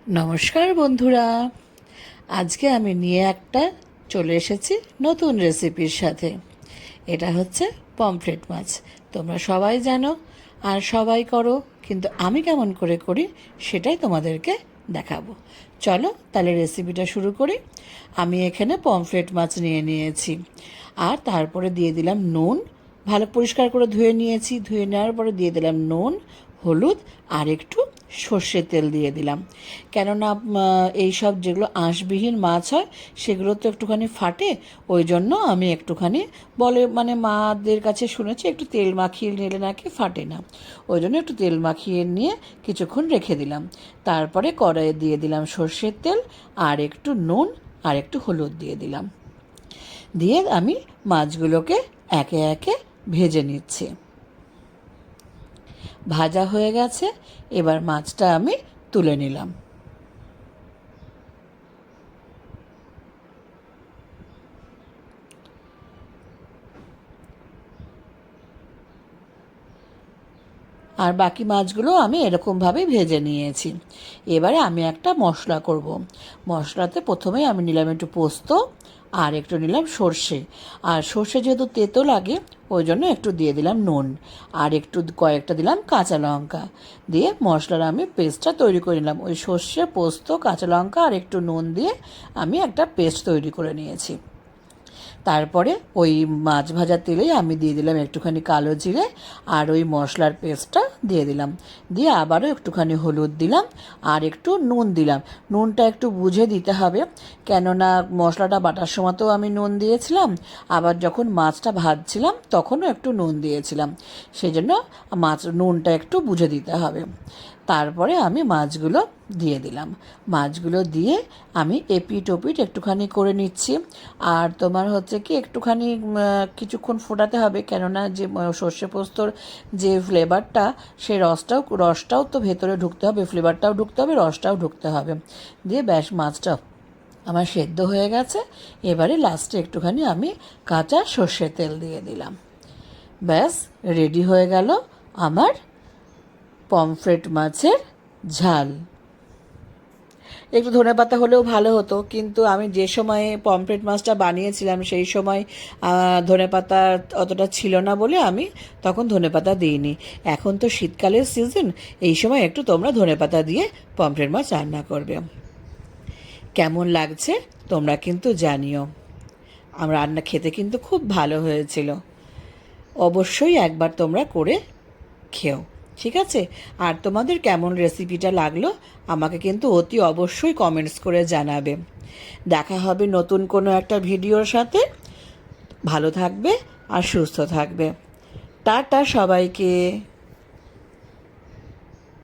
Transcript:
নমস্কার বন্ধুরা, আজকে আমি নিয়ে চলে এসেছি নতুন রেসিপির সাথে। এটা হচ্ছে পমফ্রেট মাছ। তোমরা সবাই জানো আর সবাই করো, কিন্তু আমি কেমন করে করি সেটাই তোমাদেরকে দেখাবো। চলো তাহলে রেসিপিটা শুরু করি। আমি এখানে পমফ্রেট মাছ নিয়ে নিয়েছি, আর তারপরে দিয়ে দিলাম নুন। ভালো পরিষ্কার করে ধুয়ে নিয়েছি। ধুয়ে নেওয়ার পরে দিয়ে দিলাম নুন, হলুদ আর একটু সর্ষের তেল দিয়ে দিলাম। কেননা এই সব যেগুলো আঁশবিহীন মাছ হয় সেগুলো তো একটুখানি ফাটে, ওই জন্য আমি একটুখানি মাদের কাছে শুনেছি একটু তেল মাখিয়ে নিলে নাকি ফাটে না। ওই জন্য একটু তেল মাখিয়ে নিয়ে কিছুক্ষণ রেখে দিলাম। তারপরে কড়াইয়ে দিয়ে দিলাম সর্ষের তেল, আর একটু নুন আর একটু হলুদ দিয়ে দিলাম। দিয়ে আমি মাছগুলোকে একে একে ভেজে নিচ্ছি। ভাজা হয়ে গেছে, এবার মাছটা আমি তুলে নিলাম। আর বাকি মাছগুলো আমি এরকমভাবে ভেজে নিয়েছি। এবারে আমি একটা মশলা করব। মশলাতে প্রথমেই আমি নিলাম একটু পোস্ত, আর একটু নিলাম সর্ষে। আর সর্ষে যেহেতু তেতো লাগে ওই জন্য একটু দিয়ে দিলাম নুন, আর একটু কয়েকটা দিলাম কাঁচা লঙ্কা। দিয়ে মশলার আমি পেস্টটা তৈরি করে নিলাম। ওই সর্ষে, পোস্ত, কাঁচা লঙ্কা আর একটু নুন দিয়ে আমি একটা পেস্ট তৈরি করে নিয়েছি। তারপরে ওই মাছ ভাজার তেলেই আমি দিয়ে দিলাম একটুখানি কালো জিরে, আর ওই মশলার পেস্টটা দিয়ে দিলাম। দিয়ে আবারও একটুখানি হলুদ দিলাম, আর একটু নুন দিলাম। নুনটা একটু বুঝে দিতে হবে, কেননা মশলাটা বাটার সময়তেও আমি নুন দিয়েছিলাম, আবার যখন মাছটা ভাজছিলাম তখনও একটু নুন দিয়েছিলাম। সেই জন্য নুনটা একটু বুঝে দিতে হবে। তারপরে আমি মাছগুলো দিয়ে দিলাম। মাছগুলো দিয়ে আমি এপিট ওপিট একটুখানি করে নিচ্ছি। আর তোমার হচ্ছে কি একটুখানি কিছুক্ষণ ফোটাতে হবে, কেননা যে সর্ষে পোস্তর যে ফ্লেভারটা, সেই রসটাও তো ভেতরে ঢুকতে হবে, ফ্লেভারটাও ঢুকতে হবে, রসটাও ঢুকতে হবে। দিয়ে ব্যাস মাছটা আমার সেদ্ধ হয়ে গেছে। এবারে লাস্টে একটুখানি আমি কাঁচা সর্ষের তেল দিয়ে দিলাম। ব্যাস রেডি হয়ে গেল আমার পমফ্রেট মাছের ঝাল। একটু ধনেপাতা হলেও ভালো হতো, কিন্তু আমি যে সময়ে পমফ্রেট মাছটা বানিয়েছিলাম সেই সময় ধনেপাতা অতটা ছিল না বলে আমি তখন ধনেপাতা দিইনি। এখন তো শীতকালের সিজন, এই সময় একটু তোমরা ধনেপাতা দিয়ে পমফ্রেট মাছ রান্না করবে। কেমন লাগছে তোমরা কিন্তু জানিও। আমার রান্না খেতে কিন্তু খুব ভালো হয়েছিল। অবশ্যই একবার তোমরা করে খেও, ঠিক আছে? আর তোমাদের কেমন রেসিপিটা লাগলো আমাকে কিন্তু অতি অবশ্যই কমেন্টস করে জানাবে। দেখা হবে নতুন কোনো একটা ভিডিওর সাথে। ভালো থাকবে আর সুস্থ থাকবে। টাটা সবাইকে।